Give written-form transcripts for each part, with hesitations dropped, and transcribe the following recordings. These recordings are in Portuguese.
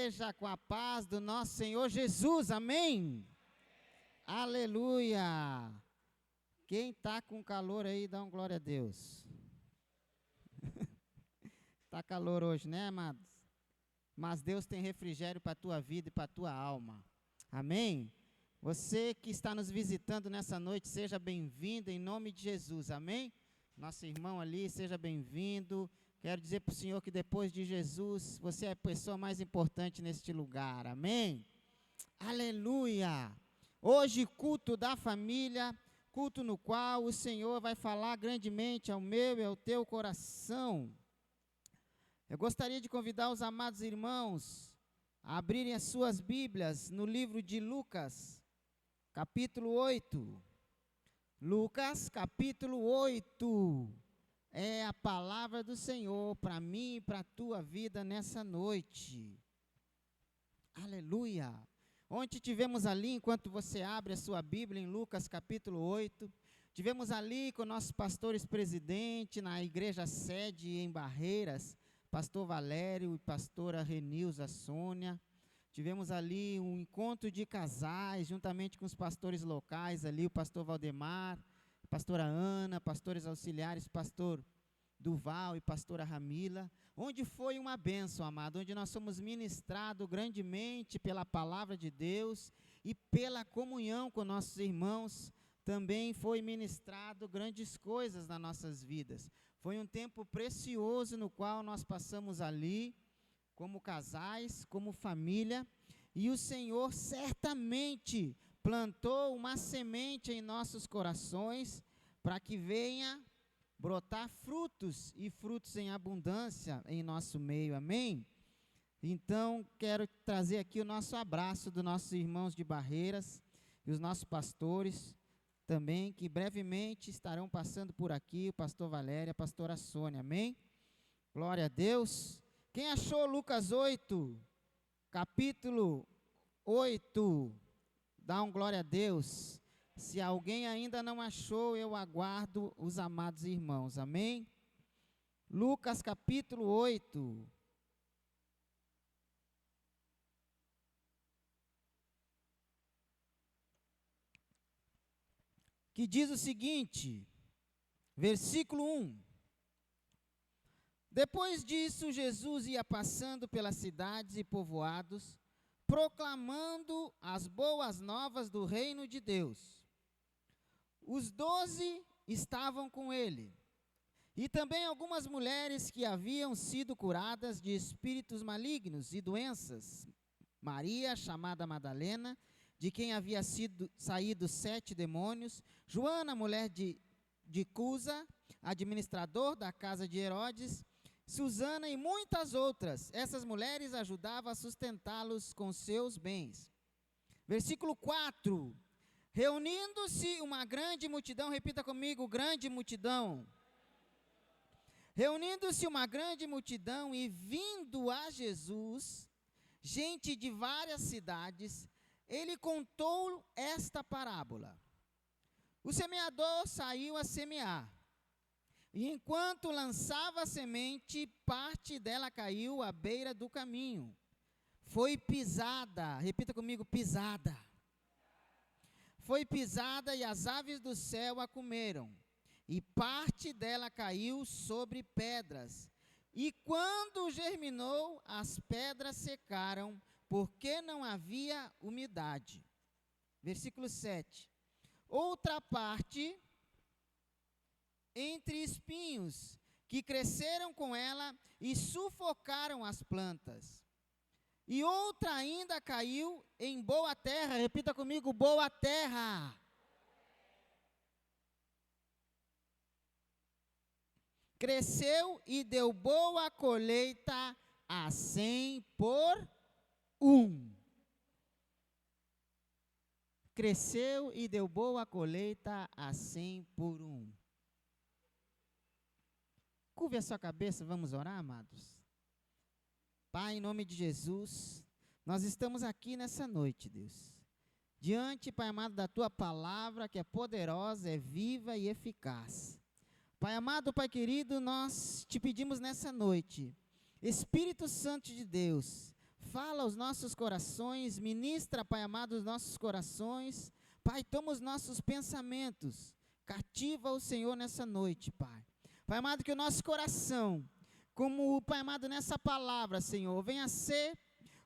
igreja com a paz do nosso Senhor Jesus, amém? Aleluia! Quem está com calor aí, dá um glória a Deus. Está calor hoje, né, amados? Mas Deus tem refrigério para a tua vida e para a tua alma, amém? Você que está nos visitando nessa noite, seja bem-vindo em nome de Jesus, amém? Nosso irmão ali, seja bem-vindo. Quero dizer para o Senhor que depois de Jesus, você é a pessoa mais importante neste lugar, amém? Aleluia! Hoje, culto da família, culto no qual o Senhor vai falar grandemente ao meu e ao teu coração. Eu gostaria de convidar os amados irmãos a abrirem as suas Bíblias no livro de Lucas, capítulo 8. Lucas, capítulo 8. É a palavra do Senhor para mim e para a tua vida nessa noite. Aleluia! Ontem tivemos ali, enquanto você abre a sua Bíblia, em Lucas capítulo 8, tivemos ali com nossos pastores presidente na igreja sede em Barreiras, pastor Valério e pastora Renilza Sônia. Tivemos ali um encontro de casais, juntamente com os pastores locais ali, o pastor Valdemar, pastora Ana, pastores auxiliares, pastor Duval e pastora Ramila, onde foi uma bênção, amado, onde nós somos ministrados grandemente pela palavra de Deus e pela comunhão com nossos irmãos, também foi ministrado grandes coisas nas nossas vidas. Foi um tempo precioso no qual nós passamos ali, como casais, como família, e o Senhor certamente plantou uma semente em nossos corações para que venha brotar frutos e frutos em abundância em nosso meio, amém? Então, quero trazer aqui o nosso abraço dos nossos irmãos de Barreiras e os nossos pastores também, que brevemente estarão passando por aqui, o pastor Valério e a pastora Sônia, amém? Glória a Deus. Quem achou Lucas 8, capítulo 8, dá um glória a Deus. Se alguém ainda não achou, eu aguardo os amados irmãos, amém? Lucas capítulo 8. Que diz o seguinte, versículo 1. Depois disso, Jesus ia passando pelas cidades e povoados, proclamando as boas novas do reino de Deus. Os 12 estavam com ele, e também algumas mulheres que haviam sido curadas de espíritos malignos e doenças. Maria, chamada Madalena, de quem havia saído 7 demônios, Joana, mulher de Cusa, administrador da casa de Herodes, Susana e muitas outras. Essas mulheres ajudavam a sustentá-los com seus bens. Versículo 4. Reunindo-se uma grande multidão, repita comigo, grande multidão. Reunindo-se uma grande multidão e vindo a Jesus, gente de várias cidades, ele contou esta parábola. O semeador saiu a semear, e enquanto lançava a semente, parte dela caiu à beira do caminho. Foi pisada, repita comigo, pisada. Foi pisada e as aves do céu a comeram, e parte dela caiu sobre pedras. E quando germinou, as pedras secaram, porque não havia umidade. Versículo 7. Outra parte, entre espinhos, que cresceram com ela e sufocaram as plantas. E outra ainda caiu em boa terra, repita comigo, boa terra. Cresceu e deu boa colheita a 100 por 1. Cresceu e deu boa colheita a 100 por 1. Curve a sua cabeça, vamos orar, amados. Pai, em nome de Jesus, nós estamos aqui nessa noite, Deus, diante, Pai amado, da Tua palavra, que é poderosa, é viva e eficaz. Pai amado, Pai querido, nós te pedimos nessa noite, Espírito Santo de Deus, Fala aos nossos corações, ministra, Pai amado, os nossos corações. Pai, toma os nossos pensamentos, cativa o Senhor nessa noite, Pai. Pai amado, que o nosso coração, como, Pai amado, nessa palavra, Senhor, venha a ser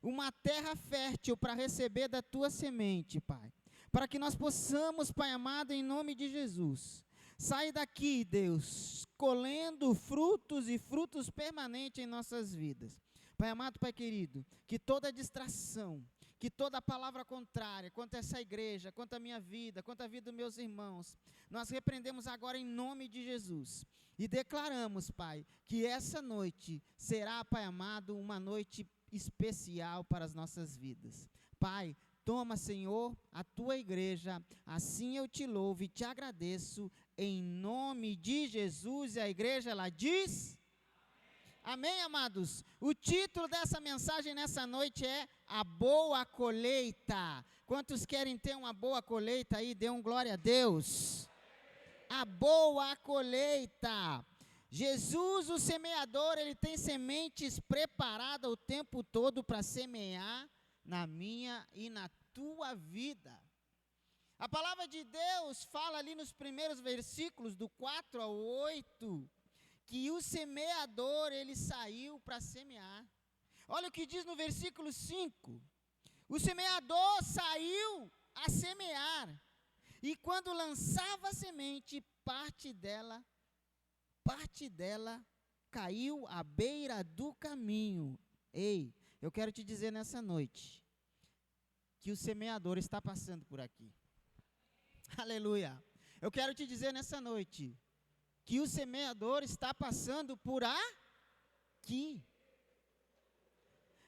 uma terra fértil para receber da Tua semente, Pai. Para que nós possamos, Pai amado, em nome de Jesus, sair daqui, Deus, colhendo frutos e frutos permanentes em nossas vidas. Pai amado, Pai querido, que toda distração, que toda palavra contrária quanto a essa igreja, quanto a minha vida, quanto a vida dos meus irmãos, nós repreendemos agora em nome de Jesus e declaramos, Pai, que essa noite será, Pai amado, uma noite especial para as nossas vidas. Pai, toma, Senhor, a Tua igreja, assim eu te louvo e te agradeço, em nome de Jesus. E a igreja, ela diz... Amém, amados? O título dessa mensagem nessa noite é A Boa Colheita. Quantos querem ter uma boa colheita aí? Dê um glória a Deus. A boa colheita. Jesus, o semeador, ele tem sementes preparadas o tempo todo para semear na minha e na tua vida. A palavra de Deus fala ali nos primeiros versículos, do 4 ao 8, que o semeador, ele saiu para semear. Olha o que diz no versículo 5. O semeador saiu a semear, e quando lançava a semente, parte dela caiu à beira do caminho. Ei, eu quero te dizer nessa noite, que o semeador está passando por aqui. Aleluia. Eu quero te dizer nessa noite, que o semeador está passando por aqui.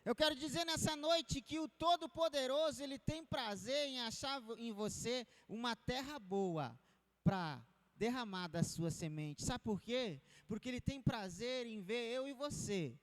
Eu quero dizer nessa noite que o Todo-Poderoso, ele tem prazer em achar em você uma terra boa para derramar da sua semente. Sabe por quê? Porque ele tem prazer em ver eu e você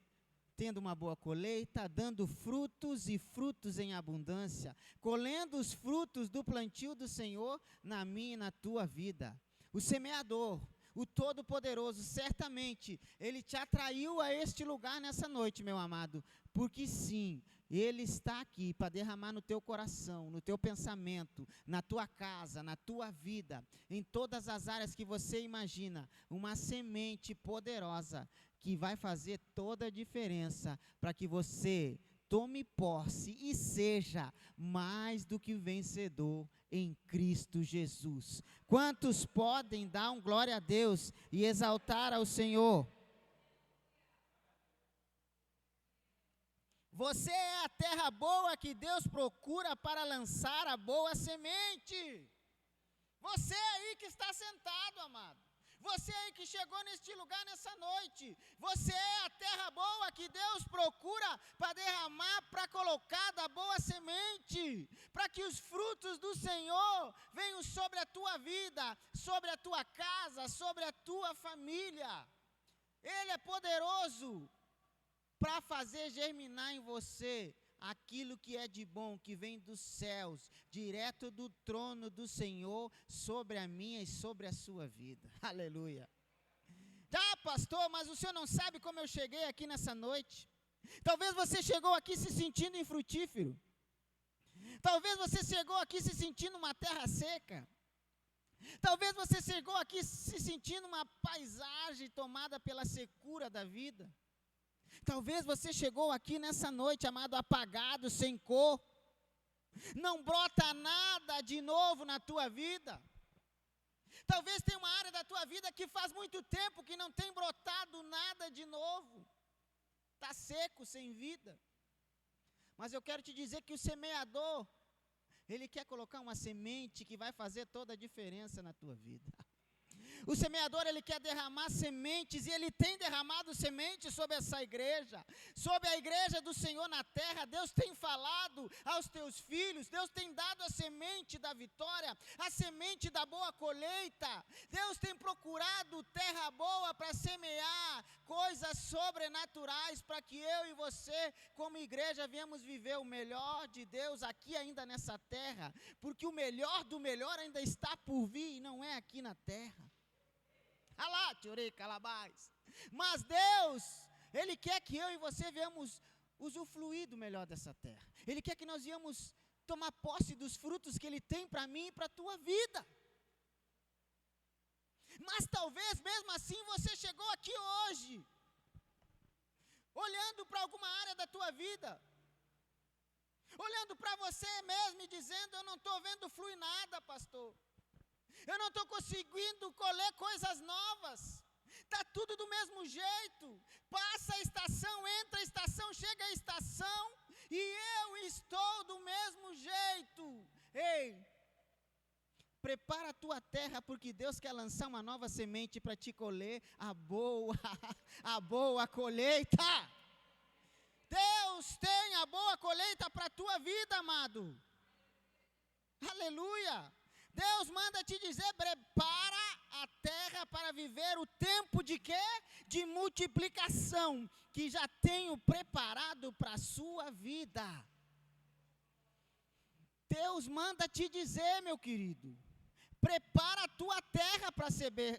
tendo uma boa colheita, dando frutos e frutos em abundância, colhendo os frutos do plantio do Senhor na minha e na tua vida. O semeador, o Todo-Poderoso, certamente, ele te atraiu a este lugar nessa noite, meu amado, porque sim, ele está aqui para derramar no teu coração, no teu pensamento, na tua casa, na tua vida, em todas as áreas que você imagina, uma semente poderosa, que vai fazer toda a diferença, para que você tome posse e seja mais do que vencedor em Cristo Jesus. Quantos podem dar um glória a Deus e exaltar ao Senhor? Você é a terra boa que Deus procura para lançar a boa semente. Você aí que está sentado, amado. Você aí que chegou neste lugar nessa noite, você é a terra boa que Deus procura para derramar, para colocar da boa semente, para que os frutos do Senhor venham sobre a tua vida, sobre a tua casa, sobre a tua família. Ele é poderoso para fazer germinar em você aquilo que é de bom, que vem dos céus, direto do trono do Senhor, sobre a minha e sobre a sua vida. Aleluia. Tá, pastor, mas o senhor não sabe como eu cheguei aqui nessa noite? Talvez você chegou aqui se sentindo infrutífero. Talvez você chegou aqui se sentindo uma terra seca. Talvez você chegou aqui se sentindo uma paisagem tomada pela secura da vida. Talvez você chegou aqui nessa noite, amado, apagado, sem cor. Não brota nada de novo na tua vida. Talvez tenha uma área da tua vida que faz muito tempo que não tem brotado nada de novo. Está seco, sem vida. Mas eu quero te dizer que o semeador, ele quer colocar uma semente que vai fazer toda a diferença na tua vida. O semeador, ele quer derramar sementes, e ele tem derramado sementes sobre essa igreja, sobre a igreja do Senhor na terra. Deus tem falado aos teus filhos, Deus tem dado a semente da vitória, a semente da boa colheita. Deus tem procurado terra boa para semear coisas sobrenaturais, para que eu e você, como igreja, venhamos viver o melhor de Deus aqui ainda nessa terra, porque o melhor do melhor ainda está por vir, e não é aqui na terra. Mas Deus, Ele quer que eu e você venhamos usufruir do melhor dessa terra. Ele quer que nós íamos tomar posse dos frutos que Ele tem para mim e para a tua vida. Mas talvez mesmo assim você chegou aqui hoje, olhando para alguma área da tua vida, olhando para você mesmo e dizendo: eu não estou vendo fluir nada, pastor. Eu não estou conseguindo colher coisas novas. Está tudo do mesmo jeito. Passa a estação, entra a estação, chega a estação, e eu estou do mesmo jeito. Ei, prepara a tua terra, porque Deus quer lançar uma nova semente para te colher a boa colheita. Deus tem a boa colheita para a tua vida, amado. Aleluia. Deus manda te dizer: prepara a terra para viver o tempo de quê? De multiplicação, que já tenho preparado para a sua vida. Deus manda te dizer, meu querido, prepara a tua terra para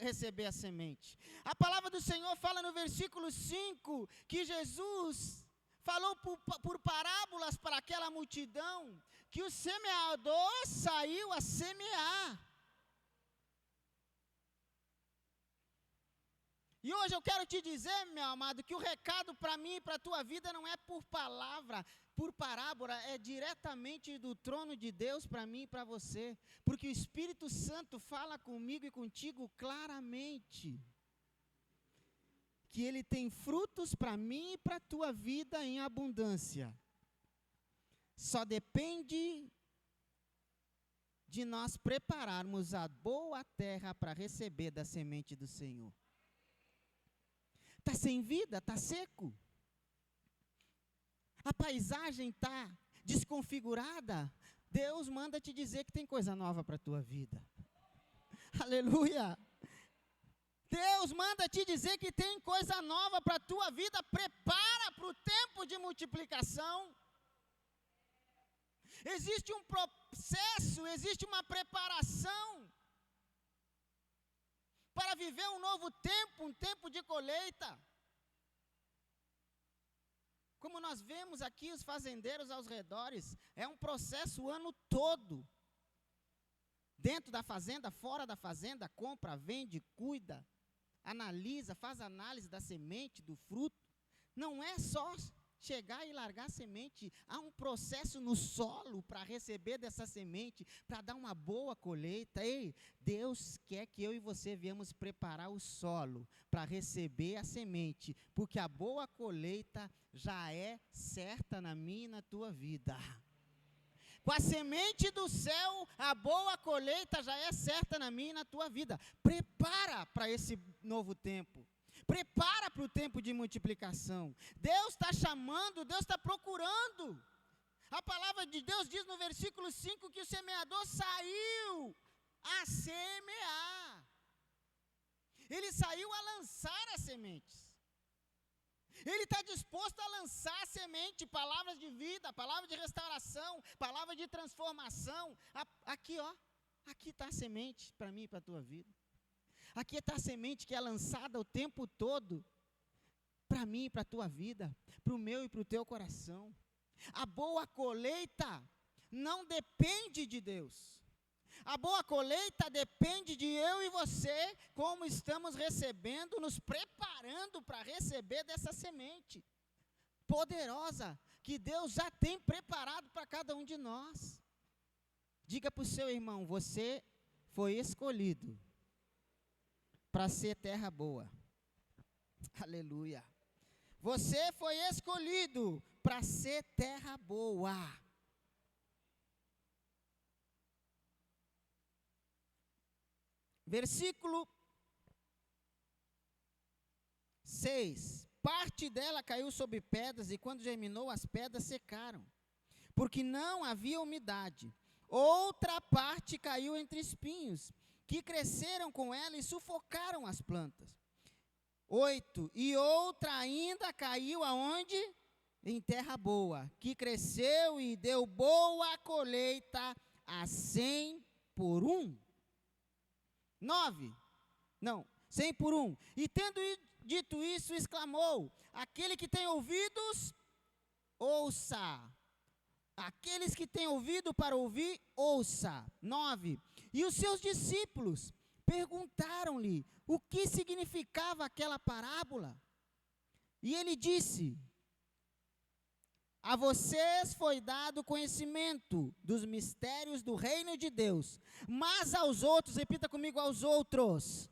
receber a semente. A palavra do Senhor fala no versículo 5, que Jesus falou por parábolas para aquela multidão, que o semeador saiu a semear. E hoje eu quero te dizer, meu amado, que o recado para mim e para a tua vida não é por palavra, por parábola, é diretamente do trono de Deus para mim e para você. Porque o Espírito Santo fala comigo e contigo claramente. Que Ele tem frutos para mim e para a tua vida em abundância. Só depende de nós prepararmos a boa terra para receber da semente do Senhor. Está sem vida, está seco. A paisagem está desconfigurada. Deus manda te dizer que tem coisa nova para a tua vida. Aleluia. Deus manda te dizer que tem coisa nova para a tua vida. Prepara para o tempo de multiplicação. Existe um processo, existe uma preparação para viver um novo tempo, um tempo de colheita. Como nós vemos aqui os fazendeiros aos redores, é um processo o ano todo. Dentro da fazenda, fora da fazenda, compra, vende, cuida, analisa, faz análise da semente, do fruto. Não é só chegar e largar a semente. Há um processo no solo para receber dessa semente, para dar uma boa colheita. Ei, Deus quer que eu e você viemos preparar o solo para receber a semente, porque a boa colheita já é certa na minha e na tua vida. Com a semente do céu, a boa colheita já é certa na minha e na tua vida. Prepara para esse novo tempo. Prepara para o tempo de multiplicação. Deus está chamando, Deus está procurando. A palavra de Deus diz no versículo 5 que o semeador saiu a semear. Ele saiu a lançar as sementes. Ele está disposto a lançar a semente, palavras de vida, palavra de restauração, palavra de transformação. Aqui, ó, aqui está a semente para mim e para a tua vida. Aqui está a semente que é lançada o tempo todo para mim e para a tua vida, para o meu e para o teu coração. A boa colheita não depende de Deus. A boa colheita depende de eu e você, como estamos recebendo, nos preparando para receber dessa semente poderosa que Deus já tem preparado para cada um de nós. Diga para o seu irmão: você foi escolhido para ser terra boa. Aleluia. Você foi escolhido para ser terra boa. Versículo 6. Parte dela caiu sobre pedras, e quando germinou, as pedras secaram, porque não havia umidade. Outra parte caiu entre espinhos, que cresceram com ela e sufocaram as plantas. 8. E outra ainda caiu aonde? Em terra boa, que cresceu e deu boa colheita a 100 por 1. 9. Não, 100 por 1. E tendo dito isso, exclamou: aquele que tem ouvidos, ouça. Aqueles que têm ouvido para ouvir, ouça. 9. E os seus discípulos perguntaram-lhe o que significava aquela parábola. E ele disse: a vocês foi dado conhecimento dos mistérios do reino de Deus, mas aos outros, repita comigo, aos outros,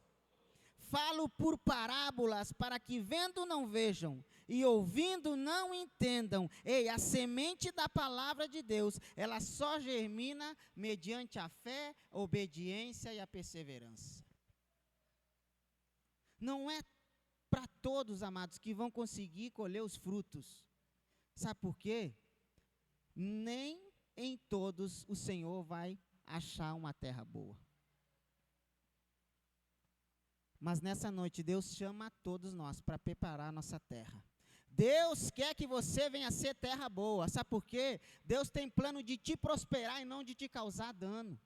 falo por parábolas, para que vendo não vejam, e ouvindo não entendam. Ei, a semente da palavra de Deus, ela só germina mediante a fé, a obediência e a perseverança. Não é para todos, amados, que vão conseguir colher os frutos. Sabe por quê? Nem em todos o Senhor vai achar uma terra boa. Mas nessa noite Deus chama a todos nós para preparar a nossa terra. Deus quer que você venha ser terra boa. Sabe por quê? Deus tem plano de te prosperar e não de te causar dano.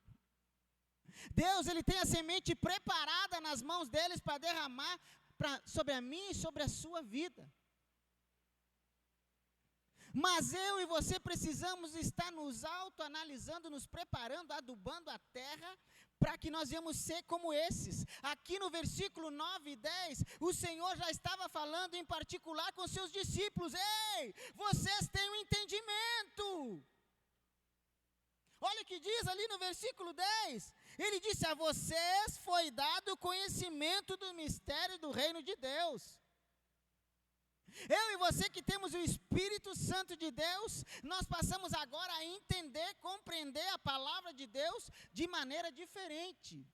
Deus, Ele tem a semente preparada nas mãos deles para derramar sobre a minha e sobre a sua vida. Mas eu e você precisamos estar nos autoanalisando, nos preparando, adubando a terra, para que nós venhamos ser como esses. Aqui no versículo 9 e 10, o Senhor já estava falando em particular com seus discípulos. Ei, vocês têm um entendimento. Olha o que diz ali no versículo 10. Ele disse: a vocês foi dado o conhecimento do mistério do reino de Deus. Eu e você que temos o Espírito Santo de Deus, nós passamos agora a entender, compreender a palavra de Deus de maneira diferente.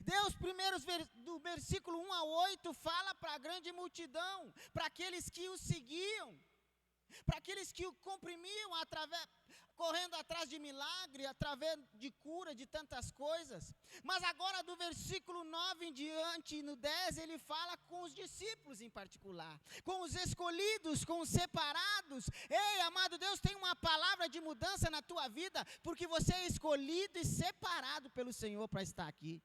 Deus, primeiro, do versículo 1 ao 8, fala para a grande multidão, para aqueles que o seguiam, para aqueles que o comprimiam, correndo atrás de milagre, através de cura, de tantas coisas. Mas agora do versículo 9 em diante, no 10, ele fala com os discípulos em particular, com os escolhidos, com os separados. Ei, amado Deus, tem uma palavra de mudança na tua vida, porque você é escolhido e separado pelo Senhor para estar aqui.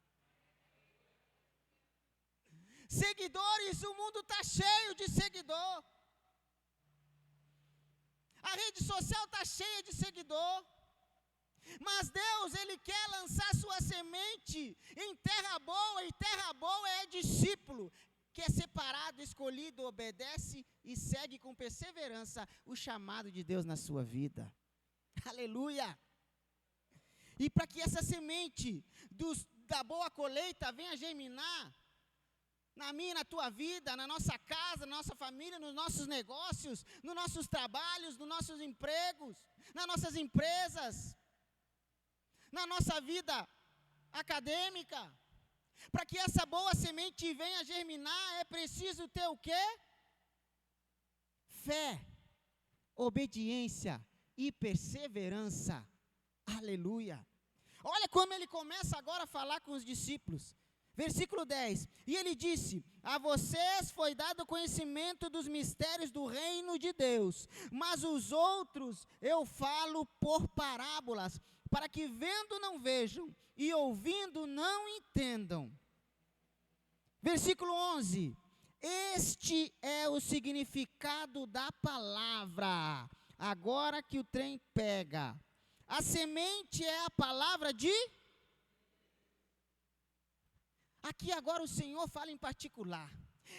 Seguidores, o mundo está cheio de seguidor. A rede social está cheia de seguidor. Mas Deus, Ele quer lançar sua semente em terra boa, e terra boa é discípulo, que é separado, escolhido, obedece e segue com perseverança o chamado de Deus na sua vida. Aleluia! E para que essa semente da boa colheita venha germinar, na minha e na tua vida, na nossa casa, na nossa família, nos nossos negócios, nos nossos trabalhos, nos nossos empregos, nas nossas empresas, na nossa vida acadêmica. Para que essa boa semente venha germinar, é preciso ter o quê? Fé, obediência e perseverança. Aleluia! Olha como ele começa agora a falar com os discípulos. Versículo 10, e ele disse: a vocês foi dado conhecimento dos mistérios do reino de Deus, mas os outros eu falo por parábolas, para que vendo não vejam, e ouvindo não entendam. Versículo 11, este é o significado da palavra. Agora que o trem pega, a semente é a palavra de... Aqui agora o Senhor fala em particular.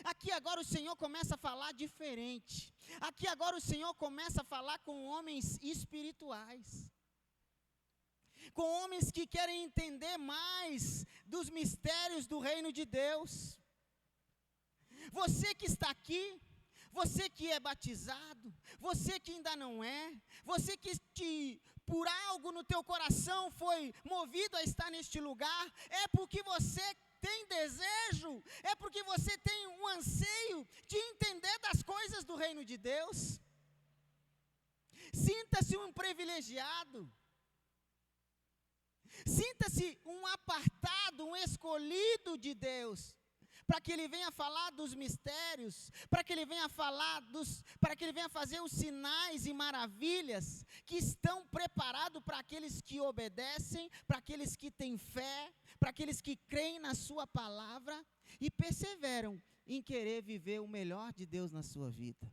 Aqui agora o Senhor começa a falar diferente. Aqui agora o Senhor começa a falar com homens espirituais. Com homens que querem entender mais dos mistérios do reino de Deus. Você que está aqui, você que é batizado, você que ainda não é, você que por algo no teu coração foi movido a estar neste lugar, é porque você tem desejo, é porque você tem um anseio de entender das coisas do reino de Deus. Sinta-se um privilegiado. Sinta-se um apartado, um escolhido de Deus, para que Ele venha falar dos mistérios, para que Ele venha fazer os sinais e maravilhas que estão preparados para aqueles que obedecem, para aqueles que têm fé, para aqueles que creem na sua palavra e perseveram em querer viver o melhor de Deus na sua vida.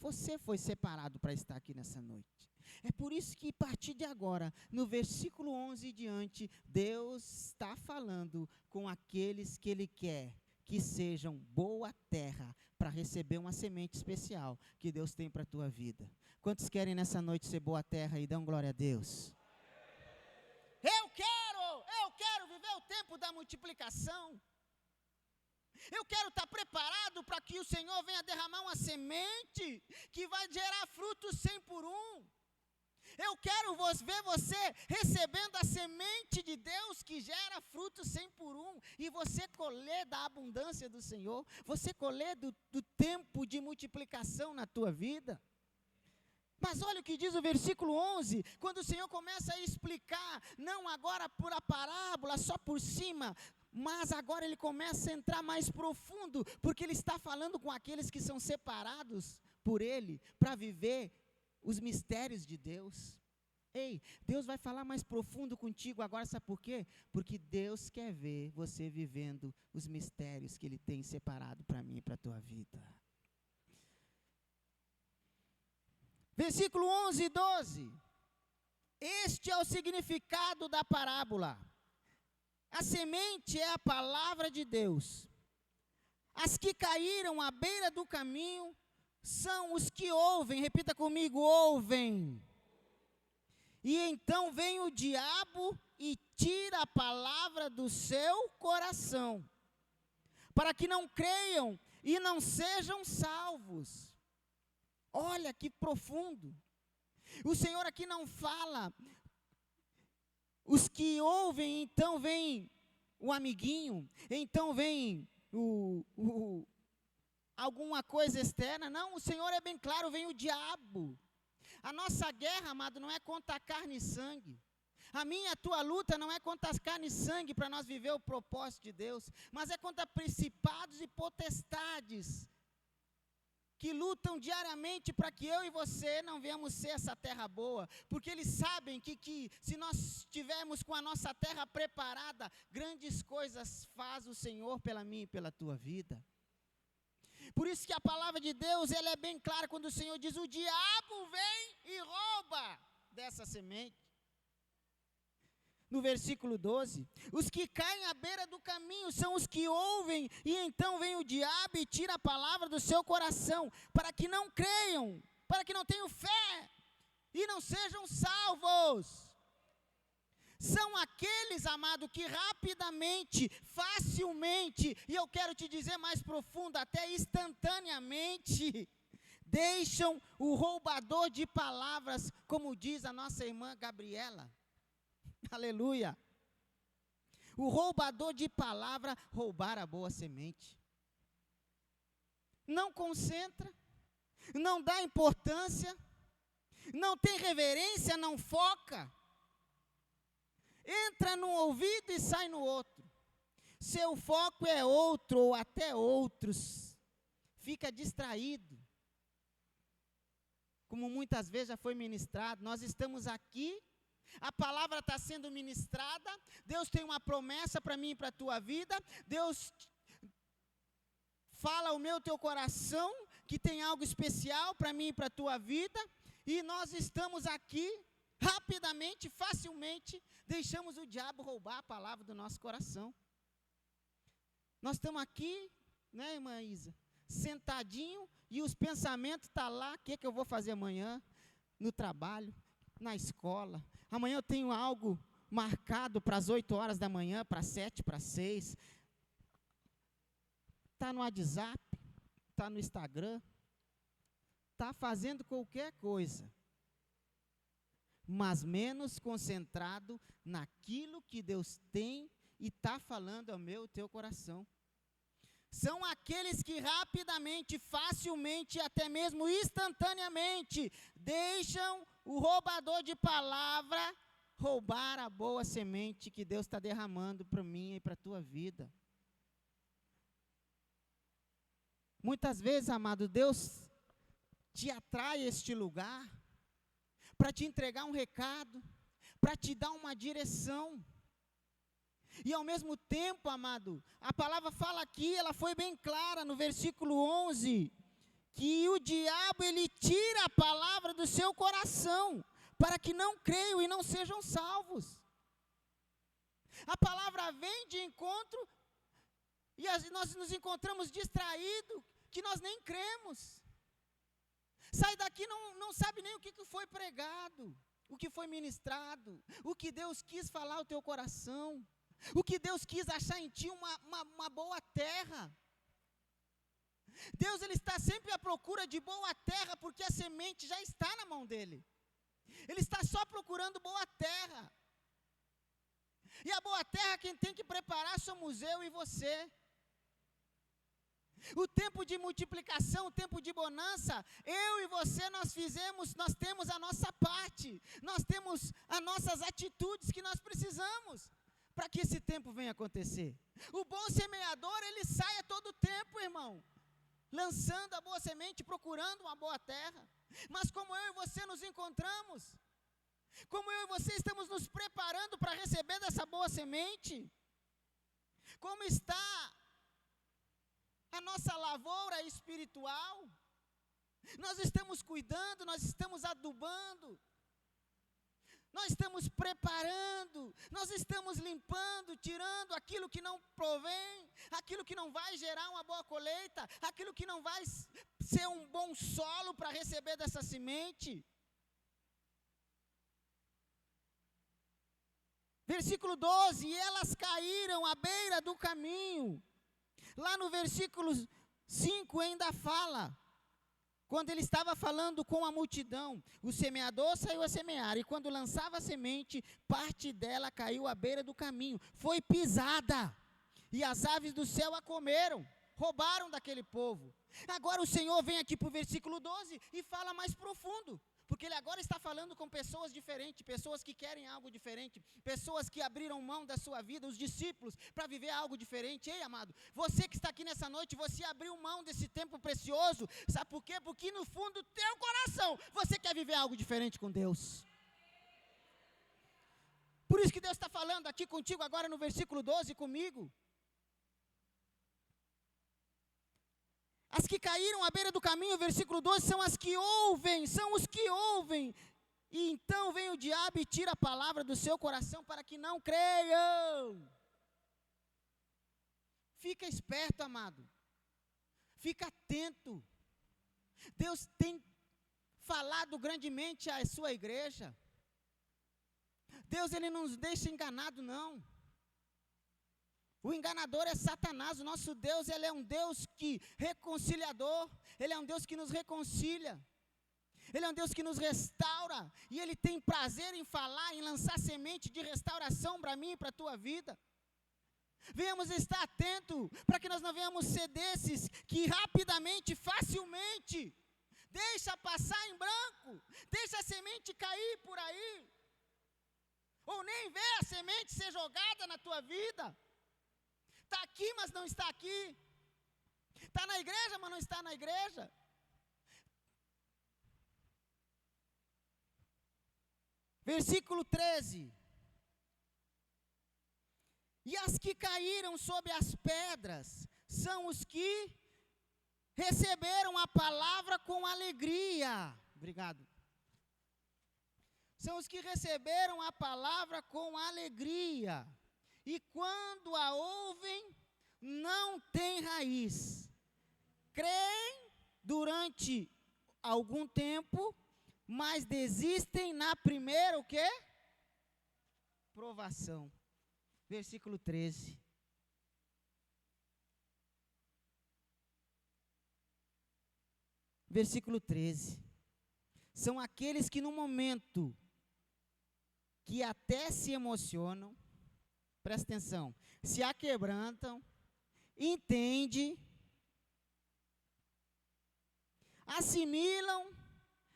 Você foi separado para estar aqui nessa noite. É por isso que, a partir de agora, no versículo 11 e diante, Deus está falando com aqueles que Ele quer que sejam boa terra para receber uma semente especial que Deus tem para a tua vida. Quantos querem nessa noite ser boa terra e dão glória a Deus? Eu quero viver o tempo da multiplicação. Eu quero estar preparado para que o Senhor venha derramar uma semente que vai gerar frutos 100 por 1. Eu quero ver você recebendo a semente de Deus que gera frutos 100 por 1. E você colher da abundância do Senhor. Você colher do tempo de multiplicação na tua vida. Mas olha o que diz o versículo 11, quando o Senhor começa a explicar, não agora por a parábola, só por cima, mas agora Ele começa a entrar mais profundo, porque Ele está falando com aqueles que são separados por Ele, para viver os mistérios de Deus. Ei, Deus vai falar mais profundo contigo agora, sabe por quê? Porque Deus quer ver você vivendo os mistérios que Ele tem separado para mim e para a tua vida. Versículo 11 e 12. Este é o significado da parábola. A semente é a palavra de Deus. As que caíram à beira do caminho são os que ouvem, repita comigo, ouvem. E então vem o diabo e tira a palavra do seu coração, para que não creiam e não sejam salvos. Olha que profundo. O Senhor aqui não fala, os que ouvem, então vem o amiguinho, então vem alguma coisa externa. Não, o Senhor é bem claro, vem o diabo. A nossa guerra, amado, não é contra a carne e sangue. A minha e a tua luta não é contra as carne e sangue para nós viver o propósito de Deus, mas é contra principados e potestades que lutam diariamente para que eu e você não venhamos ser essa terra boa, porque eles sabem que se nós estivermos com a nossa terra preparada, grandes coisas faz o Senhor pela minha e pela tua vida. Por isso que a palavra de Deus, ela é bem clara quando o Senhor diz, o diabo vem e rouba dessa semente. No versículo 12, os que caem à beira do caminho são os que ouvem, e então vem o diabo e tira a palavra do seu coração, para que não creiam, para que não tenham fé, e não sejam salvos. São aqueles, amado, que rapidamente, facilmente, e eu quero te dizer mais profundo, até instantaneamente, deixam o roubador de palavras, como diz a nossa irmã Gabriela. Aleluia. O roubador de palavra, roubar a boa semente. Não concentra, não dá importância, não tem reverência, não foca. Entra num ouvido e sai no outro. Seu foco é outro ou até outros. Fica distraído. Como muitas vezes já foi ministrado, nós estamos aqui, a palavra está sendo ministrada, Deus tem uma promessa para mim e para a tua vida, Deus fala ao meu teu coração que tem algo especial para mim e para a tua vida, e nós estamos aqui, rapidamente, facilmente, deixamos o diabo roubar a palavra do nosso coração. Nós estamos aqui, né, irmã Isa, sentadinho, e os pensamentos estão lá, o que eu vou fazer amanhã, no trabalho, na escola. Amanhã eu tenho algo marcado para as 8 horas da manhã, para 7, para 6. Está no WhatsApp, está no Instagram, está fazendo qualquer coisa, mas menos concentrado naquilo que Deus tem e está falando ao meu e teu coração. São aqueles que rapidamente, facilmente, até mesmo instantaneamente, deixam o roubador de palavra roubar a boa semente que Deus está derramando para mim e para a tua vida. Muitas vezes, amado, Deus te atrai a este lugar para te entregar um recado, para te dar uma direção. E ao mesmo tempo, amado, a palavra fala aqui, ela foi bem clara no versículo 11, que o diabo ele tira a palavra do seu coração, para que não creiam e não sejam salvos. A palavra vem de encontro, e nós nos encontramos distraídos, que nós nem cremos. Sai daqui, não sabe nem o que foi pregado, o que foi ministrado, o que Deus quis falar ao teu coração, o que Deus quis achar em ti uma boa terra. Deus ele está sempre à procura de boa terra, porque a semente já está na mão dele. Ele está só procurando boa terra. E a boa terra quem tem que preparar somos eu e você. O tempo de multiplicação, o tempo de bonança, eu e você nós temos a nossa parte, nós temos as nossas atitudes que nós precisamos para que esse tempo venha acontecer. O bom semeador, ele sai a todo tempo, irmão, lançando a boa semente, procurando uma boa terra. Mas como eu e você nos encontramos, como eu e você estamos nos preparando para receber dessa boa semente, como está a nossa lavoura espiritual, nós estamos cuidando, nós estamos adubando, nós estamos preparando, nós estamos limpando, tirando aquilo que não provém, aquilo que não vai gerar uma boa colheita, aquilo que não vai ser um bom solo para receber dessa semente. Versículo 12, e elas caíram à beira do caminho. Lá no versículo 5 ainda fala, quando ele estava falando com a multidão, o semeador saiu a semear, e quando lançava a semente, parte dela caiu à beira do caminho, foi pisada, e as aves do céu a comeram, roubaram daquele povo. Agora o Senhor vem aqui para o versículo 12 e fala mais profundo, porque ele agora está falando com pessoas diferentes, pessoas que querem algo diferente, pessoas que abriram mão da sua vida, os discípulos, para viver algo diferente. Ei, amado, você que está aqui nessa noite, você abriu mão desse tempo precioso, sabe por quê? Porque no fundo do teu coração, você quer viver algo diferente com Deus. Por isso que Deus está falando aqui contigo agora no versículo 12 comigo. As que caíram à beira do caminho, versículo 12, são as que ouvem, são os que ouvem. E então vem o diabo e tira a palavra do seu coração para que não creiam. Fica esperto, amado. Fica atento. Deus tem falado grandemente à sua igreja. Deus, ele não nos deixa enganado, não. O enganador é Satanás. O nosso Deus, ele é um Deus reconciliador, ele é um Deus que nos reconcilia, ele é um Deus que nos restaura, e ele tem prazer em falar, em lançar semente de restauração para mim e para a tua vida. Venhamos estar atentos, para que nós não venhamos ser desses que rapidamente, facilmente, deixa passar em branco, deixa a semente cair por aí, ou nem vê a semente ser jogada na tua vida. Está aqui, mas não está aqui. Está na igreja, mas não está na igreja. Versículo 13. E as que caíram sobre as pedras são os que receberam a palavra com alegria. Obrigado. São os que receberam a palavra com alegria. E quando a ouvem, não tem raiz. Creem durante algum tempo, mas desistem na primeira, o quê? Provação. Versículo 13. Versículo 13. São aqueles que no momento que até se emocionam, presta atenção, se aquebrantam, entendem, assimilam,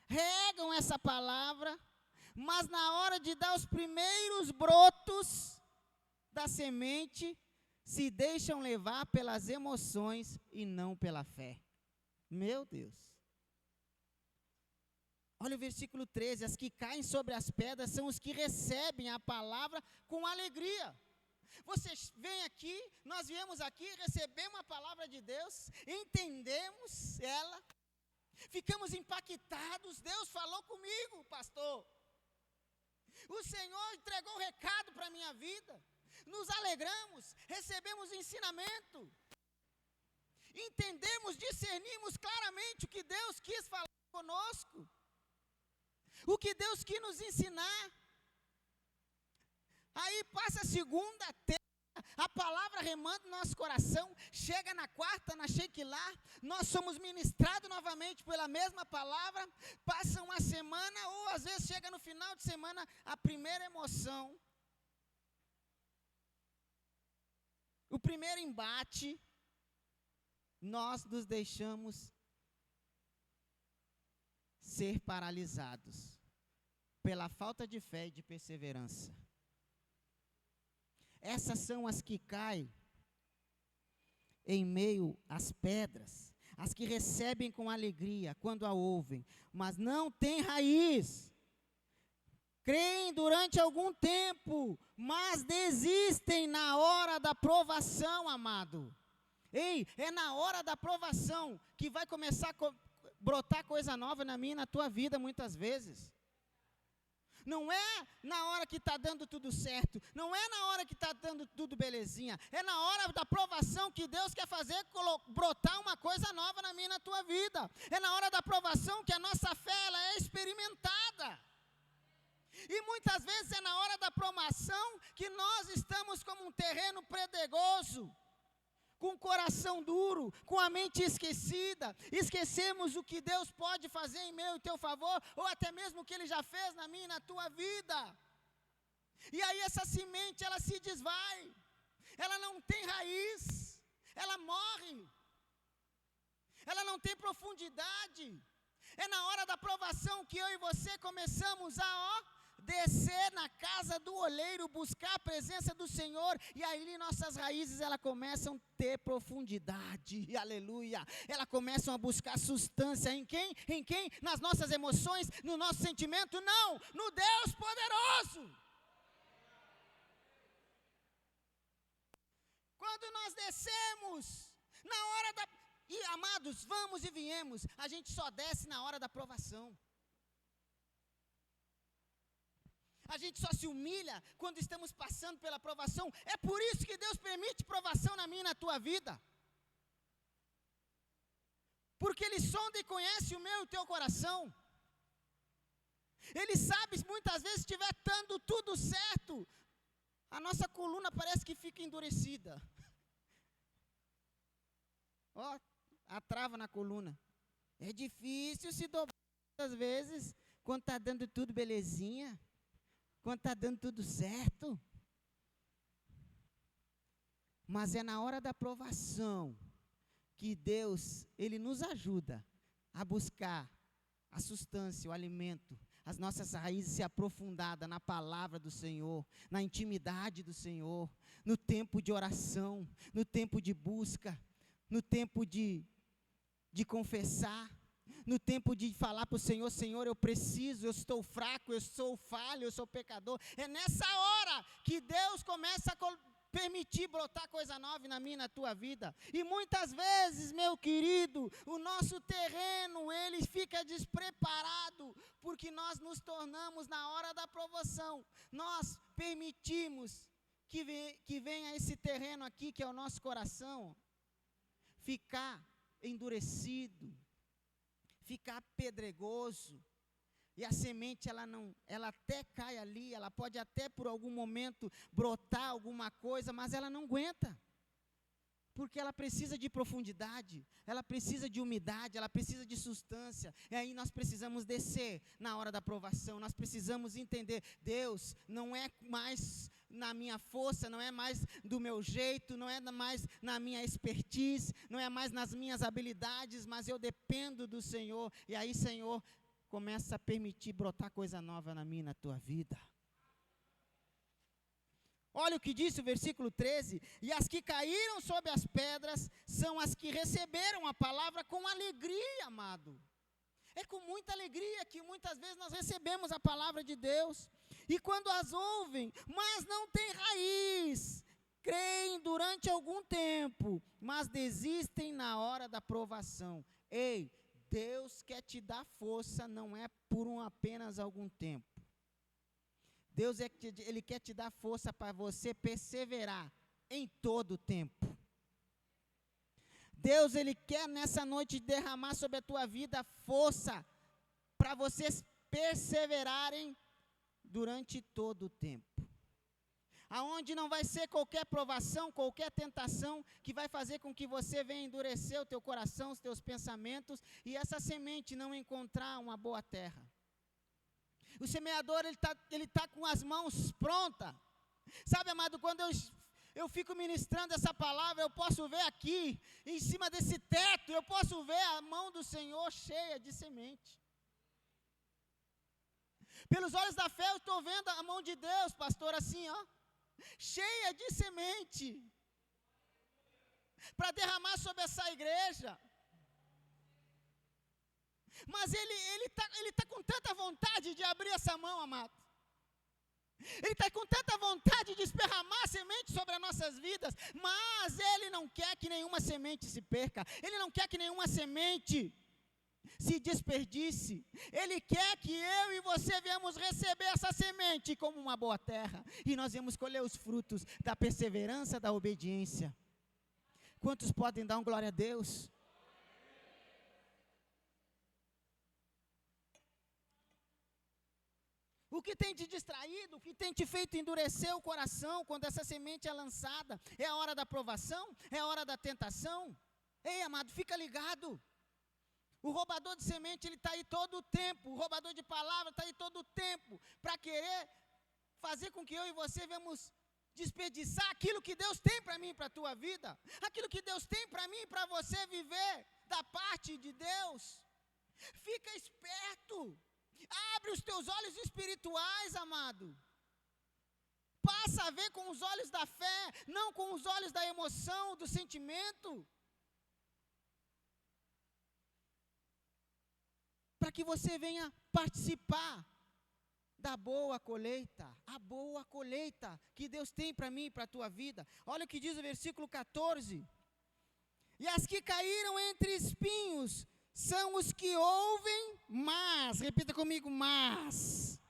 regam essa palavra, mas na hora de dar os primeiros brotos da semente, se deixam levar pelas emoções e não pela fé. Meu Deus. Olha o versículo 13, as que caem sobre as pedras são os que recebem a palavra com alegria. Você vem aqui, nós viemos aqui, recebemos a palavra de Deus, entendemos ela, ficamos impactados. Deus falou comigo, pastor. O Senhor entregou o recado para a minha vida. Nos alegramos, recebemos ensinamento. Entendemos, discernimos claramente o que Deus quis falar conosco. O que Deus quis nos ensinar. Aí passa a segunda, a palavra remando no nosso coração, chega na quarta, na Shequilá, nós somos ministrados novamente pela mesma palavra, passa uma semana, ou às vezes chega no final de semana, a primeira emoção, o primeiro embate, nós nos deixamos ser paralisados, pela falta de fé e de perseverança. Essas são as que caem em meio às pedras, as que recebem com alegria quando a ouvem, mas não têm raiz. Creem durante algum tempo, mas desistem na hora da provação, amado. Ei, é na hora da provação que vai começar a brotar coisa nova na minha e na tua vida muitas vezes. Não é na hora que está dando tudo certo, não é na hora que está dando tudo belezinha, é na hora da provação que Deus quer fazer brotar uma coisa nova na minha e na tua vida. É na hora da provação que a nossa fé ela é experimentada. E muitas vezes é na hora da provação que nós estamos como um terreno pedregoso, com o coração duro, com a mente esquecida, esquecemos o que Deus pode fazer em meu e teu favor, ou até mesmo o que Ele já fez na minha e na tua vida. E aí essa semente, ela se desvai, ela não tem raiz, ela morre, ela não tem profundidade. É na hora da provação que eu e você começamos a descer na casa do oleiro, buscar a presença do Senhor, e aí nossas raízes, elas começam a ter profundidade, aleluia, elas começam a buscar substância, em quem? Em quem? Nas nossas emoções, no nosso sentimento? Não, no Deus poderoso. Quando nós descemos, na hora da, e amados, vamos e viemos, a gente só desce na hora da provação. A gente só se humilha quando estamos passando pela provação. É por isso que Deus permite provação na minha e na tua vida. Porque Ele sonda e conhece o meu e o teu coração. Ele sabe, muitas vezes, se estiver dando tudo certo, a nossa coluna parece que fica endurecida. Ó, a trava na coluna. É difícil se dobrar, às vezes, quando está dando tudo belezinha. Quando está dando tudo certo. Mas é na hora da provação que Deus, Ele nos ajuda a buscar a substância, o alimento, as nossas raízes se aprofundadas na palavra do Senhor, na intimidade do Senhor, no tempo de oração, no tempo de busca, no tempo de confessar, no tempo de falar para o Senhor, Senhor, eu preciso, eu estou fraco, eu sou falho, eu sou pecador. É nessa hora que Deus começa a permitir brotar coisa nova na minha e na tua vida. E muitas vezes, meu querido, o nosso terreno, ele fica despreparado, porque nós nos tornamos na hora da provação. Nós permitimos que venha esse terreno aqui, que é o nosso coração, ficar endurecido, ficar pedregoso, e a semente ela até cai ali, ela pode até por algum momento brotar alguma coisa, mas ela não aguenta, porque ela precisa de profundidade, ela precisa de umidade, ela precisa de substância, e aí nós precisamos descer na hora da provação, nós precisamos entender, Deus, não é mais na minha força, não é mais do meu jeito, não é mais na minha expertise, não é mais nas minhas habilidades, mas eu dependo do Senhor, e aí, Senhor, começa a permitir brotar coisa nova na minha e na tua vida. Olha o que disse o versículo 13, e as que caíram sobre as pedras, são as que receberam a palavra com alegria, amado. É com muita alegria que muitas vezes nós recebemos a palavra de Deus, e quando as ouvem, mas não têm raiz, creem durante algum tempo, mas desistem na hora da provação. Ei, Deus quer te dar força, não é por apenas algum tempo. Deus Ele quer te dar força para você perseverar em todo o tempo. Deus, Ele quer nessa noite derramar sobre a tua vida força para vocês perseverarem durante todo o tempo. Aonde não vai ser qualquer provação, qualquer tentação que vai fazer com que você venha endurecer o teu coração, os teus pensamentos, e essa semente não encontrar uma boa terra. O semeador, ele tá com as mãos prontas. Sabe, amado, quando eu fico ministrando essa palavra, eu posso ver aqui, em cima desse teto, eu posso ver a mão do Senhor cheia de semente. Pelos olhos da fé, eu estou vendo a mão de Deus, pastor, assim, ó, cheia de semente, para derramar sobre essa igreja. Mas ele tá com tanta vontade de abrir essa mão, amado. Ele está com tanta vontade de esparramar semente sobre as nossas vidas, mas Ele não quer que nenhuma semente se perca. Ele não quer que nenhuma semente se desperdice. Ele quer que eu e você venhamos receber essa semente como uma boa terra, e nós vamos colher os frutos da perseverança, da obediência. Quantos podem dar um glória a Deus? O que tem te distraído, o que tem te feito endurecer o coração quando essa semente é lançada? É a hora da provação? É a hora da tentação? Ei, amado, fica ligado. O roubador de semente, ele está aí todo o tempo. O roubador de palavra está aí todo o tempo para querer fazer com que eu e você venhamos desperdiçar aquilo que Deus tem para mim e para a tua vida. Aquilo que Deus tem para mim e para você viver da parte de Deus. Fica esperto. Abre os teus olhos espirituais, amado. Passa a ver com os olhos da fé, não com os olhos da emoção, do sentimento. Para que você venha participar da boa colheita, a boa colheita que Deus tem para mim e para a tua vida. Olha o que diz o versículo 14. E as que caíram entre espinhos são os que ouvem, mas, repita comigo, mas,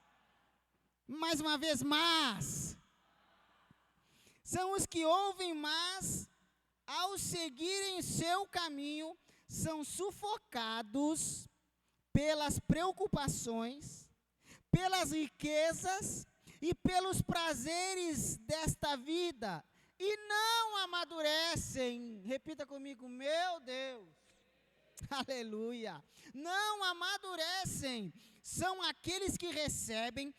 mais uma vez, mas, são os que ouvem, mas, ao seguirem seu caminho, são sufocados pelas preocupações, pelas riquezas e pelos prazeres desta vida, e não amadurecem, repita comigo, meu Deus. Aleluia, não amadurecem, são aqueles que recebem,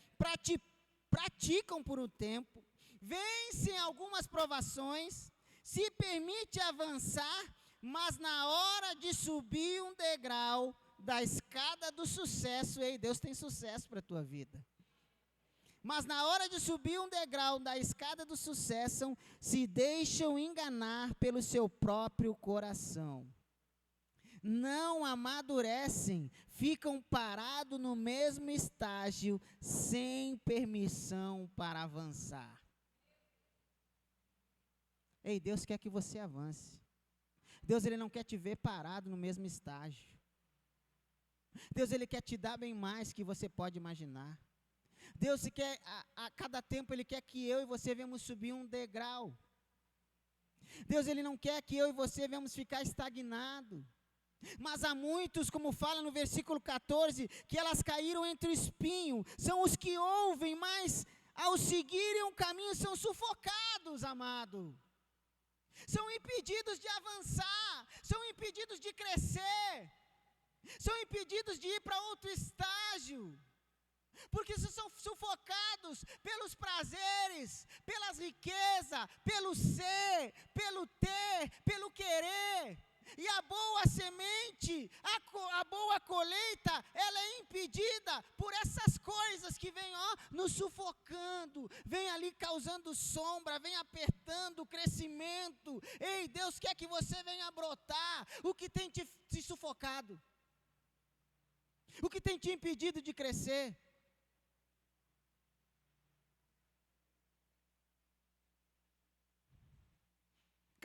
praticam por um tempo, vencem algumas provações, se permite avançar, mas na hora de subir um degrau da escada do sucesso, ei, Deus tem sucesso para a tua vida. Mas na hora de subir um degrau da escada do sucesso, se deixam enganar pelo seu próprio coração. Não amadurecem, ficam parados no mesmo estágio, sem permissão para avançar. Ei, Deus quer que você avance. Deus, Ele não quer te ver parado no mesmo estágio. Deus, Ele quer te dar bem mais que você pode imaginar. Deus quer, a cada tempo, Ele quer que eu e você venhamos subir um degrau. Deus, Ele não quer que eu e você venhamos ficar estagnados. Mas há muitos, como fala no versículo 14, que elas caíram entre o espinho, são os que ouvem, mas ao seguirem um caminho são sufocados, amado. São impedidos de avançar, são impedidos de crescer, são impedidos de ir para outro estágio, porque são sufocados pelos prazeres, pelas riquezas, pelo ser, pelo ter, pelo querer. E a boa semente, a boa colheita, ela é impedida por essas coisas que vêm, nos sufocando, vem ali causando sombra, vem apertando o crescimento. Ei, Deus quer que você venha brotar. O que tem te sufocado? O que tem te impedido de crescer?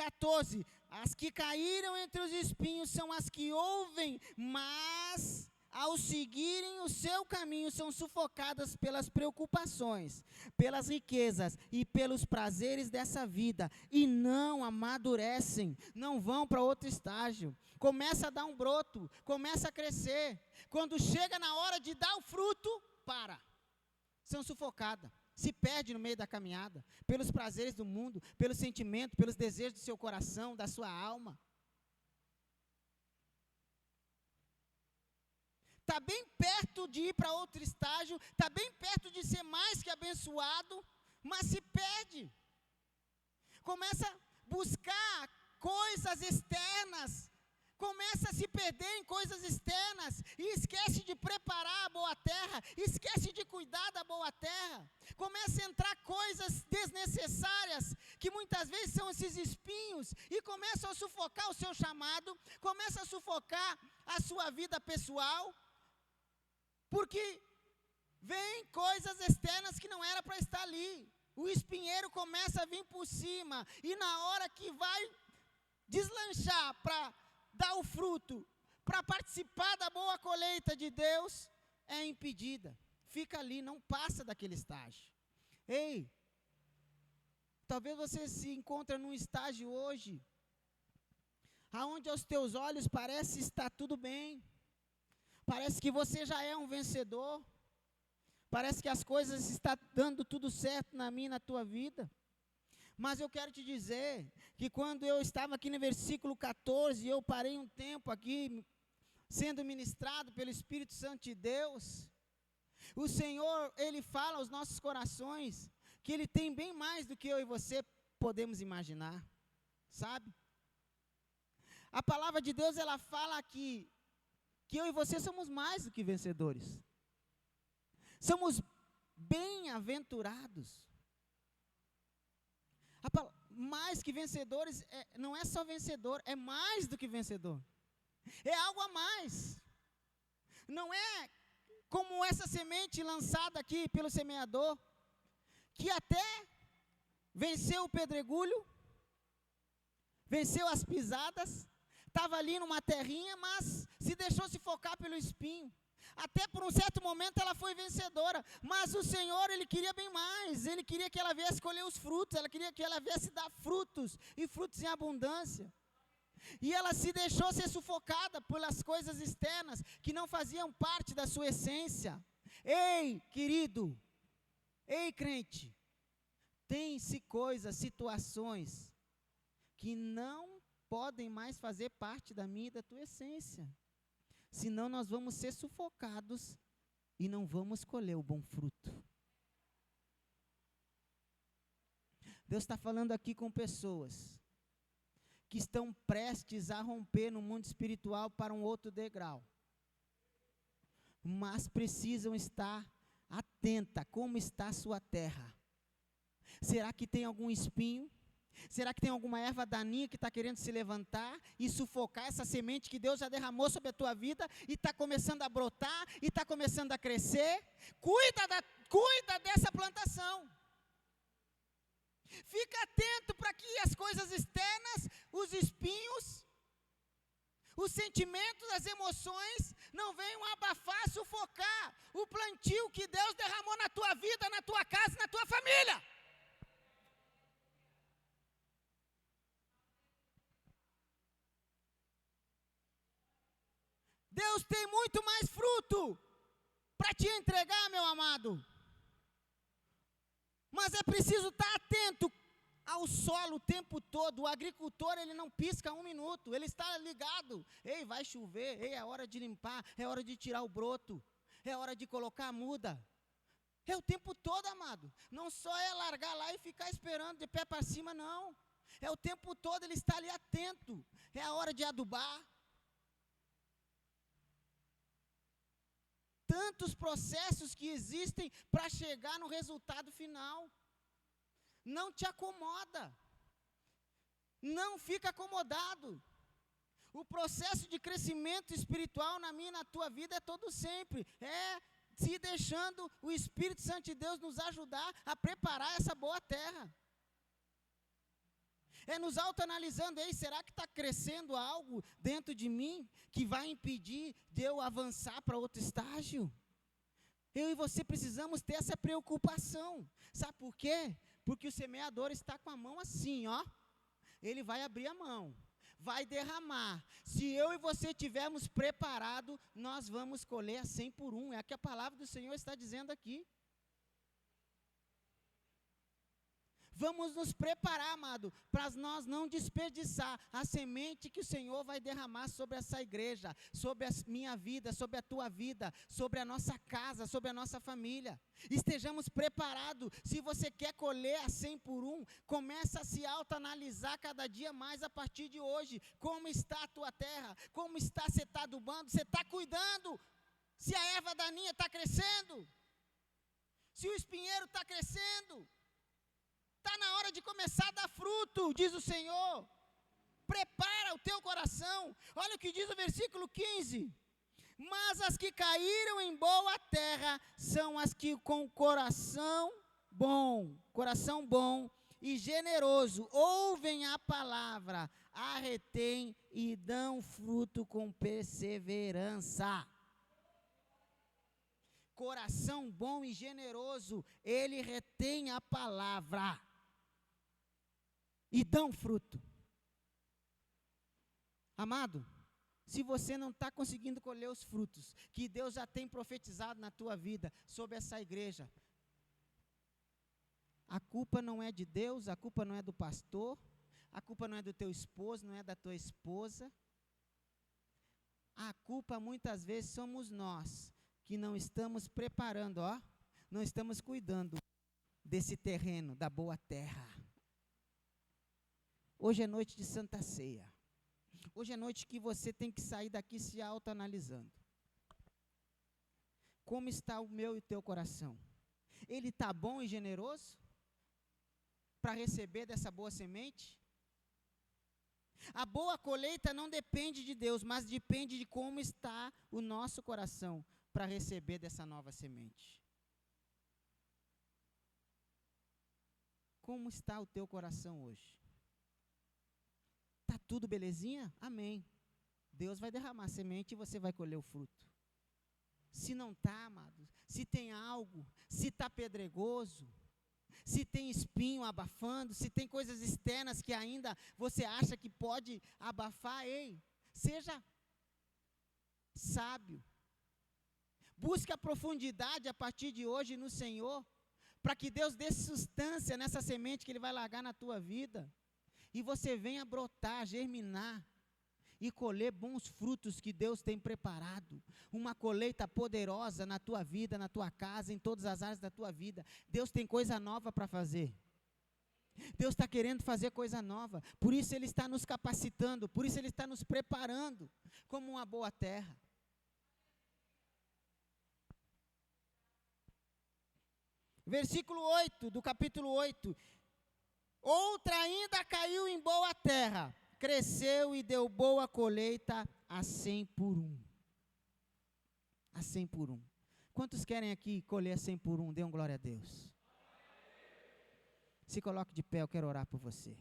14, as que caíram entre os espinhos são as que ouvem, mas ao seguirem o seu caminho são sufocadas pelas preocupações, pelas riquezas e pelos prazeres dessa vida, e não amadurecem, não vão para outro estágio. Começa a dar um broto, começa a crescer. Quando chega na hora de dar o fruto, para. São sufocadas. Se perde no meio da caminhada, pelos prazeres do mundo, pelos sentimentos, pelos desejos do seu coração, da sua alma. Está bem perto de ir para outro estágio, está bem perto de ser mais que abençoado, mas se perde. Começa a buscar coisas externas, começa a se perder em coisas externas, e esquece de preparar a boa terra, esquece de cuidar da boa terra, começa a entrar coisas desnecessárias, que muitas vezes são esses espinhos, e começam a sufocar o seu chamado, começa a sufocar a sua vida pessoal, porque vem coisas externas que não era para estar ali. O espinheiro começa a vir por cima, e na hora que vai deslanchar para dar o fruto, para participar da boa colheita de Deus, é impedida. Fica ali, não passa daquele estágio. Ei, talvez você se encontre num estágio hoje, aonde aos teus olhos parece estar tudo bem, parece que você já é um vencedor, parece que as coisas estão dando tudo certo na minha e na tua vida. Mas eu quero te dizer que quando eu estava aqui no versículo 14, eu parei um tempo aqui, sendo ministrado pelo Espírito Santo de Deus, o Senhor, Ele fala aos nossos corações, que Ele tem bem mais do que eu e você podemos imaginar, sabe? A palavra de Deus, ela fala que eu e você somos mais do que vencedores, somos bem-aventurados. Mais que vencedores, não é só vencedor, é mais do que vencedor, é algo a mais, não é como essa semente lançada aqui pelo semeador, que até venceu o pedregulho, venceu as pisadas, estava ali numa terrinha, mas se deixou se focar pelo espinho. Até por um certo momento ela foi vencedora, mas o Senhor, Ele queria bem mais, Ele queria que ela viesse colher os frutos, Ele queria que ela viesse dar frutos, e frutos em abundância. E ela se deixou ser sufocada pelas coisas externas, que não faziam parte da sua essência. Ei, querido, ei, crente, tem-se coisas, situações, que não podem mais fazer parte da minha e da tua essência. Senão nós vamos ser sufocados e não vamos colher o bom fruto. Deus está falando aqui com pessoas que estão prestes a romper no mundo espiritual para um outro degrau, mas precisam estar atenta como está a sua terra. Será que tem algum espinho? Será que tem alguma erva daninha que está querendo se levantar e sufocar essa semente que Deus já derramou sobre a tua vida e está começando a brotar e está começando a crescer? Cuida dessa plantação. Fica atento para que as coisas externas, os espinhos, os sentimentos, as emoções não venham abafar, sufocar o plantio que Deus derramou na tua vida, na tua casa, na tua família. Deus tem muito mais fruto para te entregar, meu amado. Mas é preciso estar atento ao solo o tempo todo. O agricultor, ele não pisca um minuto, ele está ligado. Ei, vai chover, ei, é hora de limpar, é hora de tirar o broto, é hora de colocar a muda. É o tempo todo, amado. Não só é largar lá e ficar esperando de pé para cima, não. É o tempo todo, ele está ali atento. É a hora de adubar. Tantos processos que existem para chegar no resultado final. Não te acomoda. Não fica acomodado. O processo de crescimento espiritual na minha e na tua vida é todo sempre. É se deixando o Espírito Santo de Deus nos ajudar a preparar essa boa terra. É nos autoanalisando, ei, será que está crescendo algo dentro de mim que vai impedir de eu avançar para outro estágio? Eu e você precisamos ter essa preocupação. Sabe por quê? Porque o semeador está com a mão assim, ó. Ele vai abrir a mão, vai derramar. Se eu e você estivermos preparados, nós vamos colher a 100 por 1. É o que a palavra do Senhor está dizendo aqui. Vamos nos preparar, amado, para nós não desperdiçar a semente que o Senhor vai derramar sobre essa igreja, sobre a minha vida, sobre a tua vida, sobre a nossa casa, sobre a nossa família. Estejamos preparados. Se você quer colher a 100 por 1, começa a se autoanalisar cada dia mais a partir de hoje. Como está a tua terra? Como está? Você está adubando? Você está cuidando? Se a erva daninha está crescendo? Se o espinheiro está crescendo? Está na hora de começar a dar fruto, diz o Senhor. Prepara o teu coração. Olha o que diz o versículo 15. Mas as que caíram em boa terra são as que com coração bom e generoso, ouvem a palavra, a retêm e dão fruto com perseverança. Coração bom e generoso, ele retém a palavra e dão fruto. Amado, se você não está conseguindo colher os frutos que Deus já tem profetizado na tua vida sobre essa igreja, a culpa não é de Deus, a culpa não é do pastor, a culpa não é do teu esposo, não é da tua esposa. A culpa muitas vezes somos nós, que não estamos preparando, não estamos cuidando desse terreno, da boa terra. Hoje é noite de Santa Ceia. Hoje é noite que você tem que sair daqui se autoanalisando. Como está o meu e o teu coração? Ele está bom e generoso para receber dessa boa semente? A boa colheita não depende de Deus, mas depende de como está o nosso coração para receber dessa nova semente. Como está o teu coração hoje? Está tudo belezinha? Amém. Deus vai derramar a semente e você vai colher o fruto. Se não está, amados, se tem algo, se está pedregoso, se tem espinho abafando, se tem coisas externas que ainda você acha que pode abafar, seja sábio. Busque a profundidade a partir de hoje no Senhor, para que Deus dê substância nessa semente que Ele vai largar na tua vida, e você venha brotar, germinar, e colher bons frutos que Deus tem preparado, uma colheita poderosa na tua vida, na tua casa, em todas as áreas da tua vida. Deus tem coisa nova para fazer. Deus está querendo fazer coisa nova, por isso Ele está nos capacitando, por isso Ele está nos preparando, como uma boa terra. Versículo 8, do capítulo 8. Outra ainda caiu em boa terra, cresceu e deu boa colheita a 100 por 1. A 100 por 1. Quantos querem aqui colher a 100 por 1? Dê um glória a Deus. Se coloque de pé, eu quero orar por você.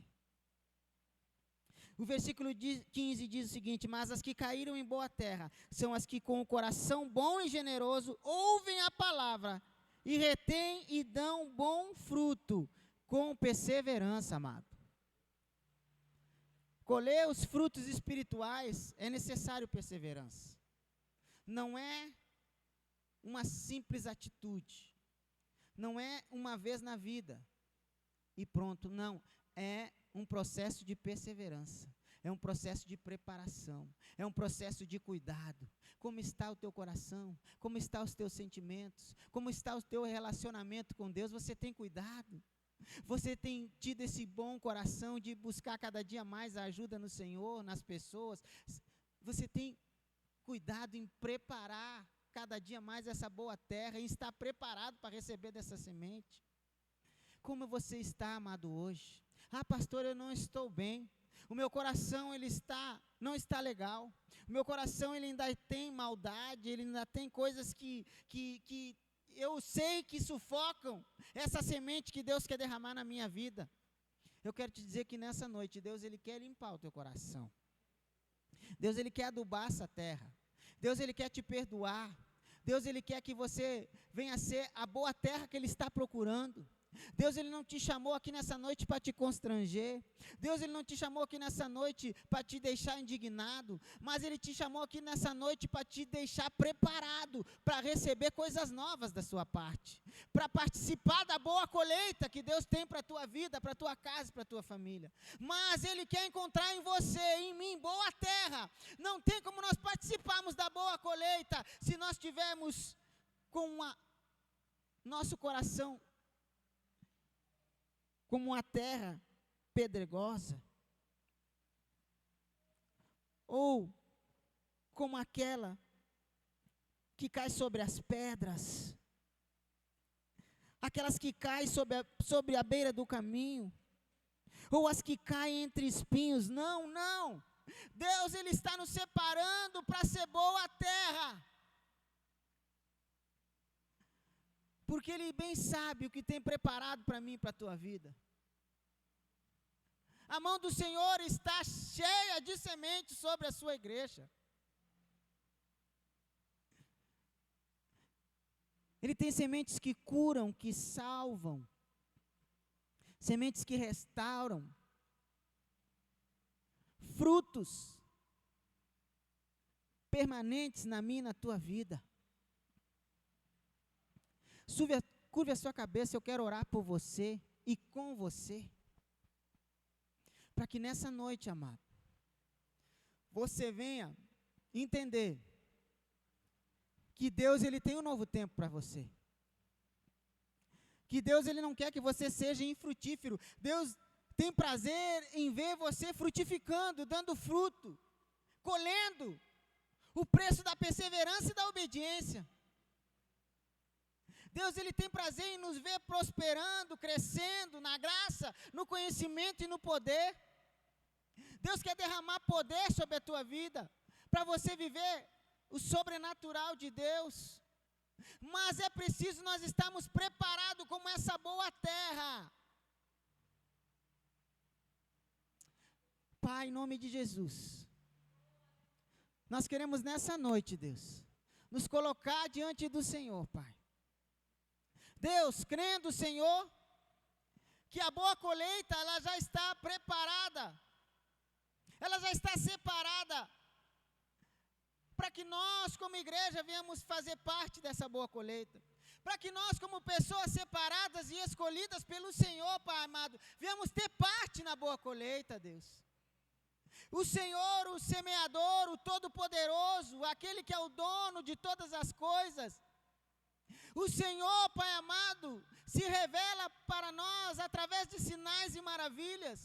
O versículo 15 diz o seguinte: mas as que caíram em boa terra são as que com o coração bom e generoso ouvem a palavra e retêm e dão bom fruto, com perseverança, amado. Colher os frutos espirituais é necessário perseverança. Não é uma simples atitude. Não é uma vez na vida e pronto, não. É um processo de perseverança. É um processo de preparação. É um processo de cuidado. Como está o teu coração? Como estão os teus sentimentos? Como está o teu relacionamento com Deus? Você tem cuidado? Você tem tido esse bom coração de buscar cada dia mais a ajuda no Senhor, nas pessoas? Você tem cuidado em preparar cada dia mais essa boa terra, em estar preparado para receber dessa semente? Como você está, amado, hoje? Ah, pastor, eu não estou bem. O meu coração, não está legal. O meu coração, ele ainda tem maldade, ele ainda tem coisas que eu sei que sufocam essa semente que Deus quer derramar na minha vida. Eu quero te dizer que nessa noite, Deus, Ele quer limpar o teu coração. Deus, Ele quer adubar essa terra. Deus, Ele quer te perdoar. Deus, Ele quer que você venha ser a boa terra que Ele está procurando. Deus, Ele não te chamou aqui nessa noite para te constranger. Deus, Ele não te chamou aqui nessa noite para te deixar indignado. Mas Ele te chamou aqui nessa noite para te deixar preparado para receber coisas novas da sua parte. Para participar da boa colheita que Deus tem para a tua vida, para a tua casa, para a tua família. Mas Ele quer encontrar em você, em mim, boa terra. Não tem como nós participarmos da boa colheita se nós tivermos com nosso coração como uma terra pedregosa, ou como aquela que cai sobre as pedras, aquelas que caem sobre a beira do caminho, ou as que caem entre espinhos. Não, não. Deus, Ele está nos separando para ser boa terra. Porque Ele bem sabe o que tem preparado para mim e para a tua vida. A mão do Senhor está cheia de sementes sobre a sua igreja. Ele tem sementes que curam, que salvam. Sementes que restauram. Frutos permanentes na minha e na tua vida. Curve a sua cabeça, eu quero orar por você e com você. Para que nessa noite, amado, você venha entender que Deus, Ele tem um novo tempo para você. Que Deus, Ele não quer que você seja infrutífero. Deus tem prazer em ver você frutificando, dando fruto, colhendo o preço da perseverança e da obediência. Deus, Ele tem prazer em nos ver prosperando, crescendo na graça, no conhecimento e no poder. Deus quer derramar poder sobre a tua vida, para você viver o sobrenatural de Deus. Mas é preciso nós estarmos preparados como essa boa terra. Pai, em nome de Jesus, nós queremos nessa noite, Deus, nos colocar diante do Senhor, Pai. Deus, crendo, Senhor, que a boa colheita, ela já está preparada, ela já está separada, para que nós, como igreja, venhamos fazer parte dessa boa colheita, para que nós, como pessoas separadas e escolhidas pelo Senhor, Pai amado, venhamos ter parte na boa colheita, Deus. O Senhor, o semeador, o Todo-Poderoso, aquele que é o dono de todas as coisas, o Senhor, Pai amado, se revela para nós através de sinais e maravilhas.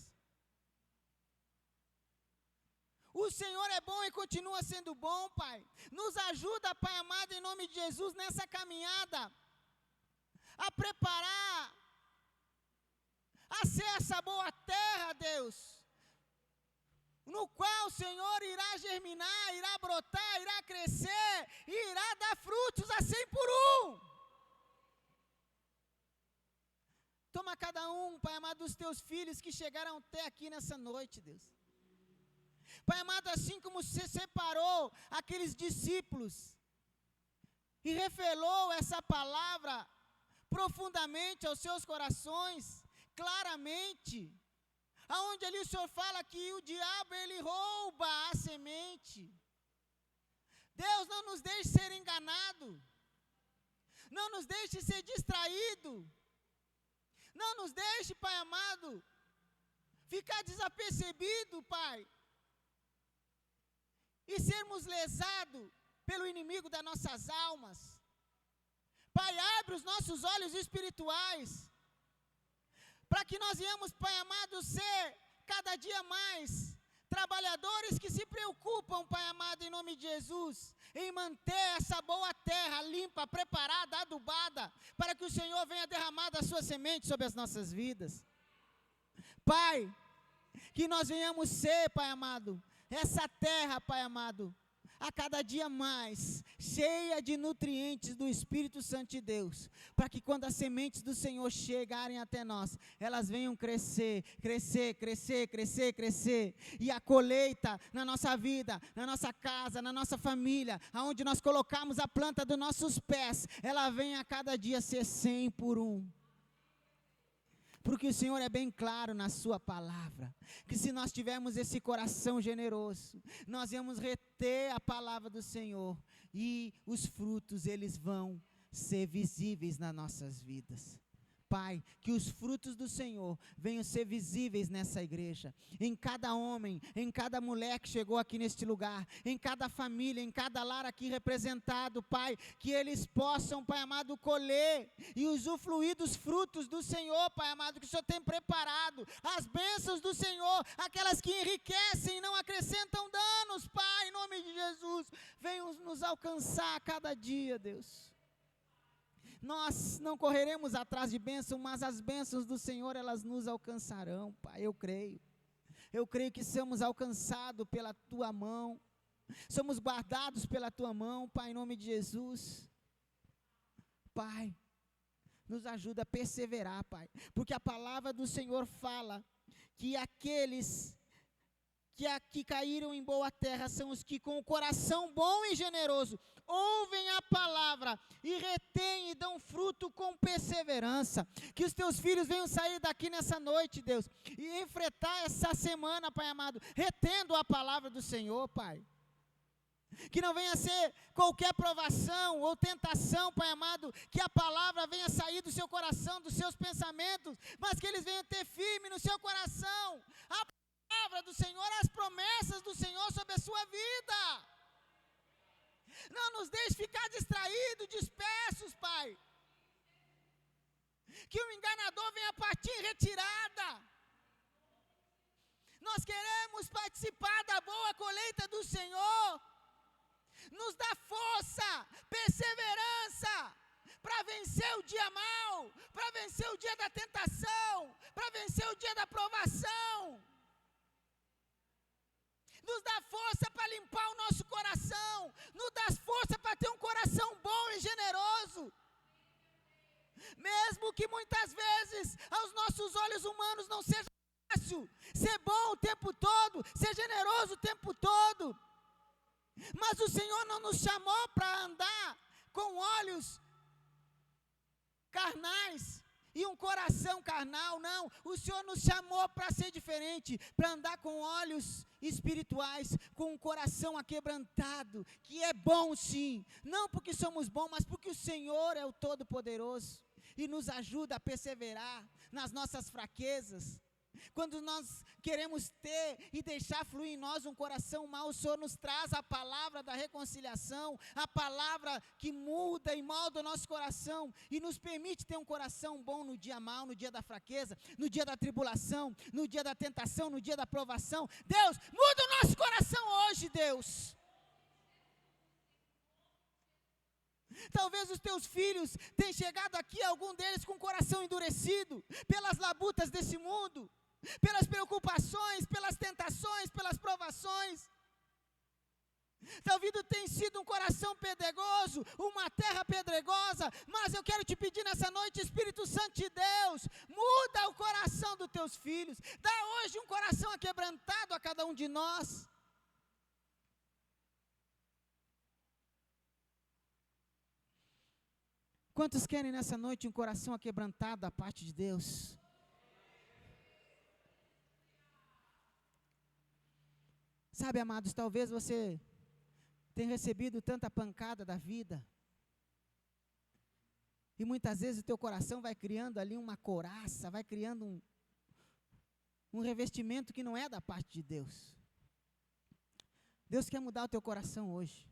O Senhor é bom e continua sendo bom, Pai. Nos ajuda, Pai amado, em nome de Jesus, nessa caminhada, a preparar, a ser essa boa terra, Deus, no qual o Senhor irá germinar, irá brotar, irá crescer, e irá dar frutos a 100 por 1. Toma cada um, Pai amado, dos teus filhos que chegaram até aqui nessa noite, Deus. Pai amado, assim como você separou aqueles discípulos e revelou essa palavra profundamente aos seus corações, claramente, aonde ali o Senhor fala que o diabo, ele rouba a semente. Deus, não nos deixe ser enganado, não nos deixe ser distraído, não nos deixe, Pai amado, ficar desapercebido, Pai, e sermos lesados pelo inimigo das nossas almas. Pai, abre os nossos olhos espirituais, para que nós venhamos, Pai amado, ser cada dia mais trabalhadores que se preocupam, Pai amado, em nome de Jesus, em manter essa boa terra limpa, preparada, adubada, para que o Senhor venha derramar da sua semente sobre as nossas vidas. Pai, que nós venhamos ser, Pai amado, essa terra, Pai amado, a cada dia mais, cheia de nutrientes do Espírito Santo de Deus, para que quando as sementes do Senhor chegarem até nós, elas venham crescer, crescer, crescer, crescer, crescer, e a colheita na nossa vida, na nossa casa, na nossa família, aonde nós colocamos a planta dos nossos pés, ela vem a cada dia ser 100 por 1. Porque o Senhor é bem claro na sua palavra, que se nós tivermos esse coração generoso, nós vamos reter a palavra do Senhor, e os frutos, eles vão ser visíveis nas nossas vidas. Pai, que os frutos do Senhor venham ser visíveis nessa igreja, em cada homem, em cada mulher que chegou aqui neste lugar, em cada família, em cada lar aqui representado, Pai, que eles possam, Pai amado, colher e usufruir dos frutos do Senhor, Pai amado, que o Senhor tem preparado, as bênçãos do Senhor, aquelas que enriquecem e não acrescentam danos, Pai, em nome de Jesus, venham nos alcançar a cada dia, Deus. Nós não correremos atrás de bênção, mas as bênçãos do Senhor, elas nos alcançarão, Pai, eu creio. Eu creio que somos alcançados pela Tua mão, somos guardados pela Tua mão, Pai, em nome de Jesus. Pai, nos ajuda a perseverar, Pai, porque a palavra do Senhor fala que aqueles que caíram em boa terra são os que com o coração bom e generoso ouvem a palavra e retêm e dão fruto com perseverança. Que os teus filhos venham sair daqui nessa noite, Deus, e enfrentar essa semana, Pai amado, retendo a palavra do Senhor, Pai. Que não venha ser qualquer provação ou tentação, Pai amado, que a palavra venha sair do seu coração, dos seus pensamentos, mas que eles venham ter firme no seu coração a palavra do Senhor, as promessas do Senhor sobre a sua vida. Não nos deixe ficar distraídos, dispersos, Pai. Que o enganador venha partir em retirada. Nós queremos participar da boa colheita do Senhor. Nos dá força, perseverança, para vencer o dia mau, para vencer o dia da tentação, para vencer o dia da provação. Nos dá força para limpar o nosso coração, nos dá força para ter um coração bom e generoso. Mesmo que muitas vezes aos nossos olhos humanos não seja fácil ser bom o tempo todo, ser generoso o tempo todo. Mas o Senhor não nos chamou para andar com olhos carnais e um coração carnal, não. O Senhor nos chamou para ser diferente, para andar com olhos espirituais, com um coração aquebrantado, que é bom sim, não porque somos bons, mas porque o Senhor é o Todo-Poderoso e nos ajuda a perseverar nas nossas fraquezas. Quando nós queremos ter e deixar fluir em nós um coração mau, o Senhor nos traz a palavra da reconciliação, a palavra que muda e molda o nosso coração e nos permite ter um coração bom no dia mau, no dia da fraqueza, no dia da tribulação, no dia da tentação, no dia da provação. Deus, muda o nosso coração hoje, Deus. Talvez os teus filhos tenham chegado aqui, algum deles com o coração endurecido, pelas labutas desse mundo, pelas preocupações, pelas tentações, pelas provações. Talvez tenha sido um coração pedregoso, uma terra pedregosa, mas eu quero te pedir nessa noite, Espírito Santo de Deus, muda o coração dos teus filhos, dá hoje um coração aquebrantado a cada um de nós. Quantos querem nessa noite um coração aquebrantado da parte de Deus? Sabe, amados, talvez você tenha recebido tanta pancada da vida, e muitas vezes o teu coração vai criando ali uma couraça, vai criando um revestimento que não é da parte de Deus. Deus quer mudar o teu coração hoje.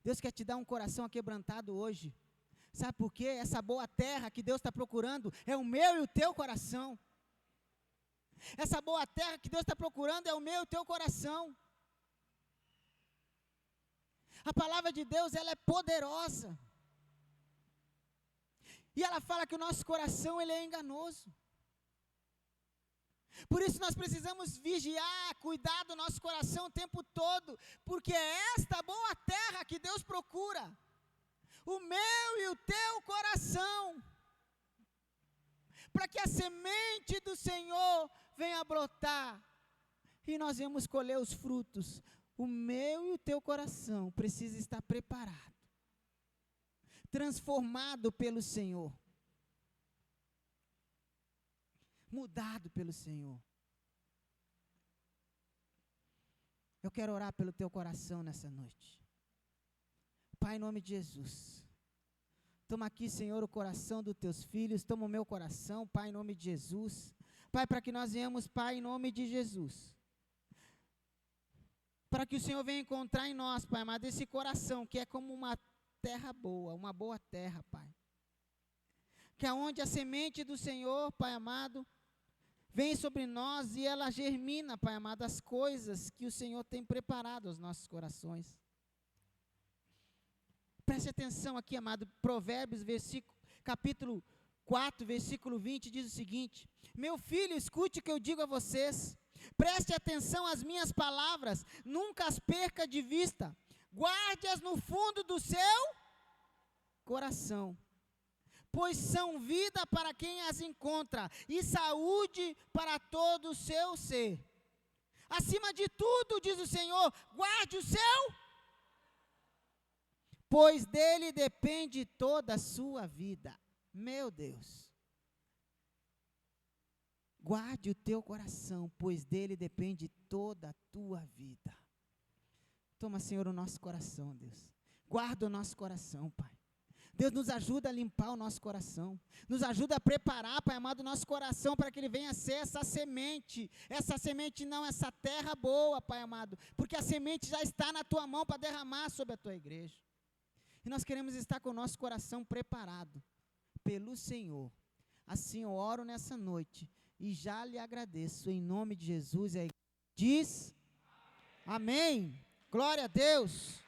Deus quer te dar um coração aquebrantado hoje. Sabe por quê? Essa boa terra que Deus está procurando é o meu e o teu coração. Essa boa terra que Deus está procurando é o meu e o teu coração. A palavra de Deus, ela é poderosa. E ela fala que o nosso coração, ele é enganoso. Por isso nós precisamos vigiar, cuidar do nosso coração o tempo todo, porque é esta boa terra que Deus procura, o meu e o teu coração, para que a semente do Senhor venha a brotar, e nós vamos colher os frutos. O meu e o teu coração precisa estar preparado, transformado pelo Senhor, mudado pelo Senhor. Eu quero orar pelo teu coração nessa noite. Pai, em nome de Jesus, toma aqui, Senhor, o coração dos teus filhos, toma o meu coração, Pai, em nome de Jesus. Pai, para que nós venhamos, Pai, em nome de Jesus, para que o Senhor venha encontrar em nós, Pai amado, esse coração que é como uma terra boa, uma boa terra, Pai. Que aonde a semente do Senhor, Pai amado, vem sobre nós e ela germina, Pai amado, as coisas que o Senhor tem preparado aos nossos corações. Preste atenção aqui, amado, Provérbios, capítulo 4, versículo 20, diz o seguinte: meu filho, escute o que eu digo a vocês, preste atenção às minhas palavras, nunca as perca de vista, guarde-as no fundo do seu coração, pois são vida para quem as encontra, e saúde para todo o seu ser. Acima de tudo, diz o Senhor, guarde o seu, pois dele depende toda a sua vida. Meu Deus. Guarde o teu coração, pois dele depende toda a tua vida. Toma, Senhor, o nosso coração, Deus. Guarda o nosso coração, Pai. Deus, nos ajuda a limpar o nosso coração, nos ajuda a preparar, Pai amado, o nosso coração para que ele venha a ser essa semente não, essa terra boa, Pai amado, porque a semente já está na tua mão para derramar sobre a tua igreja, e nós queremos estar com o nosso coração preparado pelo Senhor. Assim eu oro nessa noite, e já lhe agradeço, em nome de Jesus, e a igreja diz, amém, glória a Deus.